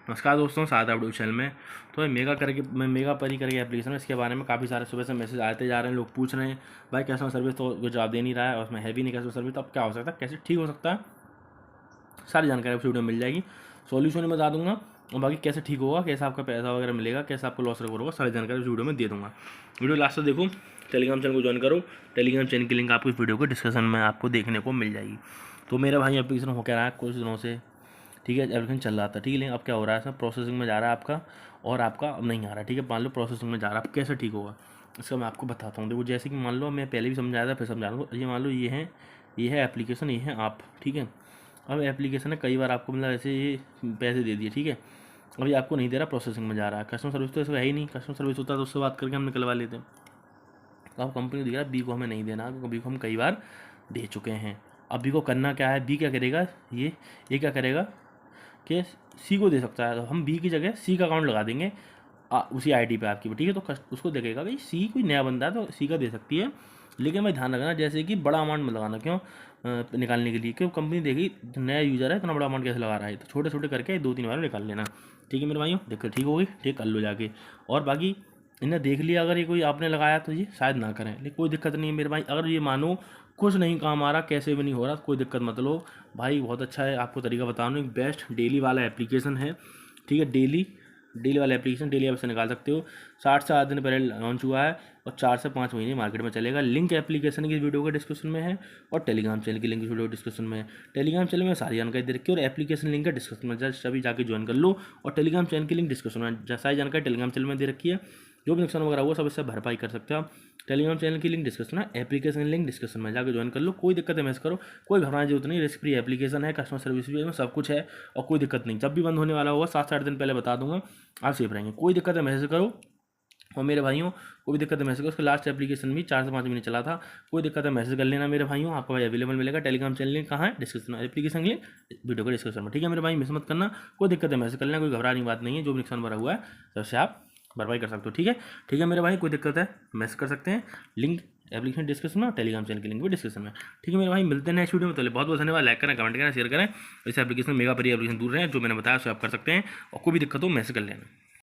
नमस्कार दोस्तों, साथ आप चैनल में। तो मैं मेगा परी करके एप्लीकेशन है, इसके बारे में काफ़ी सारे सुबह से मैसेज आते जा रहे हैं। लोग पूछ रहे हैं भाई कस्टमर सर्विस तो कोई जवाब दे नहीं रहा है और उसमें है भी नहीं कस्टमर सर्विस, तो अब क्या हो सकता है, कैसे ठीक हो सकता है, सारी जानकारी आपको वीडियो में मिल जाएगी। सॉल्यूशन में बता दूंगा और बाकी कैसे ठीक होगा, कैसे आपका पैसा वगैरह मिलेगा, कैसे आपको लॉस रिकवर होगा, सारी जानकारी इस वीडियो में दे दूंगा। वीडियो लास्ट तक देखो, टेलीग्राम चैनल को ज्वाइन करो। टेलीग्राम चैनल की लिंक आपको इस वीडियो को डिस्क्रिप्शन में आपको देखने को मिल जाएगी। तो मेरा भाई एप्लीकेशन हो क्या रहा है कुछ दिनों से, ठीक है, एप्लीकेशन चल रहा था, ठीक है, लेकिन अब क्या हो रहा है, इसमें प्रोसेसिंग में जा रहा है आपका और आपका अब नहीं आ रहा है, ठीक है। मान लो प्रोसेसिंग में जा रहा है, अब कैसे ठीक होगा इसका मैं आपको बताता हूँ। देखो जैसे कि मान लो मैं पहले भी समझाया था, फिर समझा रहा हूँ। ये मान लो ये है एप्लीकेशन, ये है आप, ठीक है। अब एप्लीकेशन है, कई बार आपको मतलब ऐसे ये पैसे दे दिए, ठीक है, अभी आपको नहीं दे रहा, प्रोसेसिंग में जा रहा है। कस्टमर सर्विस तो ऐसा है ही नहीं, कस्टमर सर्विस होता तो उससे बात करके हम निकलवा लेते। तो अब कंपनी को दिख रहा है बी को हमें नहीं देना, क्योंकि बी को हम कई बार दे चुके हैं। अब बी को करना क्या है, बी क्या करेगा, ये क्या करेगा कि सी को दे सकता है, तो हम बी की जगह सी का अकाउंट लगा देंगे उसी आईडी पे आपकी, ठीक है। तो उसको देखेगा भाई सी कोई नया बंदा है तो सी का दे सकती है, लेकिन भाई ध्यान रखना जैसे कि बड़ा अमाउंट में लगाना, क्यों निकालने के लिए, क्यों कंपनी देगी नया यूज़र है इतना बड़ा अमाउंट कैसे लगा रहा है, तो छोटे छोटे करके 2-3 बार निकाल लेना, ठीक है मेरे भाइयों। देखो ठीक होगी, ठीक कर लो जाके। और बाकी इन्हें देख लिया, अगर ये कोई आपने लगाया तो ये शायद ना करें, लेकिन कोई दिक्कत नहीं है मेरे भाई। अगर ये मानो कुछ नहीं काम आ रहा, कैसे भी नहीं हो रहा, तो कोई दिक्कत मत लो भाई, बहुत अच्छा है। आपको तरीका बता रहा हूँ, एक बेस्ट डेली वाला एप्लीकेशन है, ठीक है। डेली वाला एप्लीकेशन डेली आप इसे निकाल सकते हो। 60 से 8 दिन पहले लॉन्च हुआ है और 4 से 5 महीने मार्केट में चलेगा। लिंक एप्लीकेशन की वीडियो के डिस्क्रिप्शन में है और टेलीग्राम चैनल की लिंक वीडियो डिस्क्रिप्शन में है। टेलीग्राम चैनल में सारी जानकारी दे रखी है और एप्लीकेशन लिंक है डिस्क्रिप्शन में, जस्ट अभी जाके ज्वाइन कर लो। और टेलीग्राम चैनल की लिंक डिस्क्रिप्शन में, सारी जानकारी टेलीग्राम चैनल में दे रखी है। जो भी नुकसान वगैरह हुआ सब इससे भरपाई कर सकते हो आप। टेलीग्राम चैनल की लिंक डिस्क्रिप्शन है, एप्लीकेशन लिंक डिस्क्रिप्शन में, जाकर ज्वाइन कर लो। कोई दिक्कत है मैसेज करो, कोई घबराने की जरूरत नहीं, रिस्क फ्री एप्लीकेशन है, कस्टमर सर्विस भी है, सब कुछ है और कोई दिक्कत नहीं। जब भी बंद होने वाला होगा 7 से 8 दिन पहले बता दूंगा, आप सेफ रहेंगे। कोई दिक्कत है मैसेज करो। और मेरे भाइयों कोई भी दिक्कत है मैसेज करो, उसका लास्ट एप्लीकेशन भी 4 से 5 महीने चला था। कोई दिक्कत है मैसेज कर लेना मेरे भाइयों, आपको भाई अवेलेबल मिलेगा। टेलीग्राम चैनल लिंक कहाँ है, डिस्क्रिप्शन, एप्लीकेशन लिंक वीडियो के डिस्क्रिप्शन में, ठीक है मेरे भाई, मिस मत करना। कोई दिक्कत है मैसेज कर लेना, कोई घबराने की बात नहीं है। जो भी नुकसान भरा हुआ है सबसे आप भरपाई कर सकते हो, ठीक है। ठीक है मेरे भाई, कोई दिक्कत है मैसेज कर सकते हैं। लिंक एप्लीकेशन डिस्क्रिप्शन में और टेलीग्राम चैनल की लिंक भी डिस्क्रिप्शन में, ठीक है मेरे भाई। मिलते हैं नेक्स्ट वीडियो में। तो बहुत बहुत धन्यवाद। लाइक करें, कमेंट करें, शेयर करें। इस एप्लीकेशन मेगा परी एप्लीकेशन दूर रहें, जो मैंने बताया उसे आप कर सकते हैं और कोई भी दिक्कत हो मैसेज कर लेना।